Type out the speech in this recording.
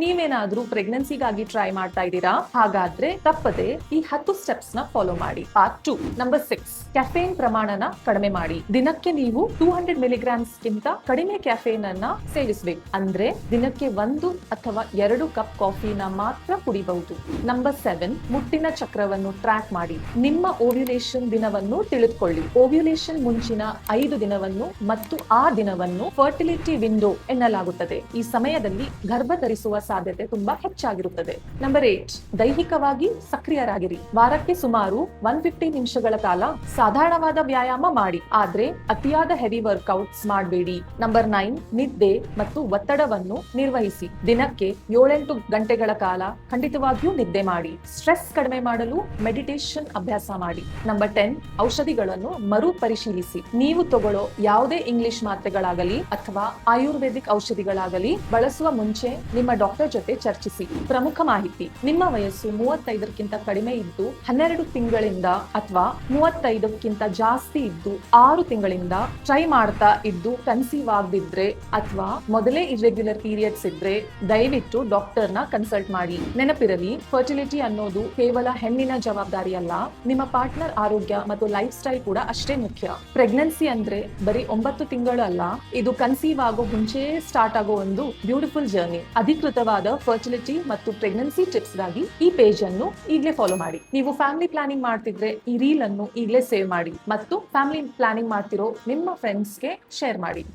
ನೀವೇನಾದ್ರೂ ಪ್ರೆಗ್ನೆನ್ಸಿಗಾಗಿ ಟ್ರೈ ಮಾಡ್ತಾ ಇದ್ದೀರಾ? ಹಾಗಾದ್ರೆ ತಪ್ಪದೆ ಈ 10 ಸ್ಟೆಪ್ಸ್ ನ ಫಾಲೋ ಮಾಡಿ. ಪಾರ್ಟ್ 2 ನಂಬರ್ 6 ಕ್ಯಾಫೇನ್ ಪ್ರಮಾಣನ ಕಡಿಮೆ ಮಾಡಿ. ದಿನಕ್ಕೆ ನೀವು 200 ಮಿಲಿಗ್ರಾಮ್ಸ್ ಗಿಂತ ಕಡಿಮೆ ಕ್ಯಾಫೇನ್ ಅನ್ನ ಸೇವಿಸಬೇಕು. ಅಂದ್ರೆ ದಿನಕ್ಕೆ 1 ಅಥವಾ 2 ಕಪ್ ಕಾಫಿನ ಮಾತ್ರ ಕುಡಿಬಹುದು. ನಂಬರ್ 7 ಮುಟ್ಟಿನ ಚಕ್ರವನ್ನು ಟ್ರ್ಯಾಕ್ ಮಾಡಿ. ನಿಮ್ಮ ಓವ್ಯುಲೇಷನ್ ದಿನವನ್ನು ತಿಳಿದುಕೊಳ್ಳಿ. ಓವ್ಯುಲೇಷನ್ ಮುಂಚಿನ 5 ದಿನವನ್ನು ಮತ್ತು ಆ ದಿನವನ್ನು ಫರ್ಟಿಲಿಟಿ ವಿಂಡೋ ಎನ್ನಲಾಗುತ್ತದೆ. ಈ ಸಮಯದಲ್ಲಿ ಗರ್ಭ ಧರಿಸುವ ಸಾಧ್ಯತೆ ತುಂಬಾ ಹೆಚ್ಚಾಗಿರುತ್ತದೆ. ನಂಬರ್ 8 ದೈಹಿಕವಾಗಿ ಸಕ್ರಿಯರಾಗಿರಿ. ವಾರಕ್ಕೆ ಸುಮಾರು 150 ನಿಮಿಷಗಳ ಕಾಲ ಸಾಧಾರಣವಾದ ವ್ಯಾಯಾಮ ಮಾಡಿ, ಆದ್ರೆ ಅತಿಯಾದ ಹೆವಿ ವರ್ಕ್ಔಟ್ಸ್ ಮಾಡಬೇಡಿ. ನಂಬರ್ 9 ನಿದ್ದೆ ಮತ್ತು ಒತ್ತಡವನ್ನು ನಿರ್ವಹಿಸಿ. ದಿನಕ್ಕೆ 7-8 ಗಂಟೆಗಳ ಕಾಲ ಖಂಡಿತವಾಗಿಯೂ ನಿದ್ದೆ ಮಾಡಿ. ಸ್ಟ್ರೆಸ್ ಕಡಿಮೆ ಮಾಡಲು ಮೆಡಿಟೇಷನ್ ಅಭ್ಯಾಸ ಮಾಡಿ. ನಂಬರ್ 10 ಔಷಧಿಗಳನ್ನು ಮರು ಪರಿಶೀಲಿಸಿ. ನೀವು ತಗೊಳ್ಳೋ ಯಾವುದೇ ಇಂಗ್ಲಿಷ್ ಮಾತ್ರೆಗಳಾಗಲಿ ಅಥವಾ ಆಯುರ್ವೇದಿಕ್ ಔಷಧಿಗಳಾಗಲಿ ಬಳಸುವ ಮುಂಚೆ ನಿಮ್ಮ ಡಾಕ್ಟರ್ ಜೊತೆ ಚರ್ಚಿಸಿ. ಪ್ರಮುಖ ಮಾಹಿತಿ: ನಿಮ್ಮ ವಯಸ್ಸು 35ಕ್ಕಿಂತ ಕಡಿಮೆ ಇದ್ದು 12 ತಿಂಗಳಿಂದ ಅಥವಾ 35ಕ್ಕಿಂತ ಜಾಸ್ತಿ ಇದ್ದು 6 ತಿಂಗಳಿಂದ ಟ್ರೈ ಮಾಡ್ತಾ ಇದ್ದು ಕನ್ಸೀವ್ ಆಗದಿದ್ರೆ ಅಥವಾ ಮೊದಲೇ ಇರ್ರೆಗ್ಯುಲರ್ ಪೀರಿಯಡ್ಸ್ ಇದ್ರೆ ದಯವಿಟ್ಟು ಡಾಕ್ಟರ್ನ ಕನ್ಸಲ್ಟ್ ಮಾಡಿ. ನೆನಪಿರಲಿ, ಫರ್ಟಿಲಿಟಿ ಅನ್ನೋದು ಕೇವಲ ಹೆಣ್ಣಿನ ಜವಾಬ್ದಾರಿ ಅಲ್ಲ, ನಿಮ್ಮ ಪಾರ್ಟ್ನರ್ ಆರೋಗ್ಯ ಮತ್ತು ಲೈಫ್ ಸ್ಟೈಲ್ ಕೂಡ ಅಷ್ಟೇ ಮುಖ್ಯ. ಪ್ರೆಗ್ನೆನ್ಸಿ ಅಂದ್ರೆ ಬರೀ 9 ತಿಂಗಳು ಅಲ್ಲ, ಇದು ಕನ್ಸೀವ್ ಆಗೋ ಮುಂಚೆ ಸ್ಟಾರ್ಟ್ ಆಗೋ ಒಂದು ಬ್ಯೂಟಿಫುಲ್ ಜರ್ನಿ. ಅಧಿಕೃತವಾದ ಫರ್ಟಿಲಿಟಿ ಮತ್ತು ಪ್ರೆಗ್ನೆನ್ಸಿ ಟಿಪ್ಸ್ ಗಾಗಿ ಈ ಪೇಜ್ ಅನ್ನು ಈಗಲೇ ಫಾಲೋ ಮಾಡಿ. ನೀವು ಫ್ಯಾಮಿಲಿ ಪ್ಲಾನಿಂಗ್ ಮಾಡ್ತಿದ್ರೆ ಈ ರೀಲ್ ಅನ್ನು ಈಗಲೇ ಸೇವ್ ಮಾಡಿ ಮತ್ತು ಫ್ಯಾಮಿಲಿ ಪ್ಲಾನಿಂಗ್ ಮಾಡ್ತಿರೋ ನಿಮ್ಮ ಫ್ರೆಂಡ್ಸ್ಗೆ ಶೇರ್ ಮಾಡಿ.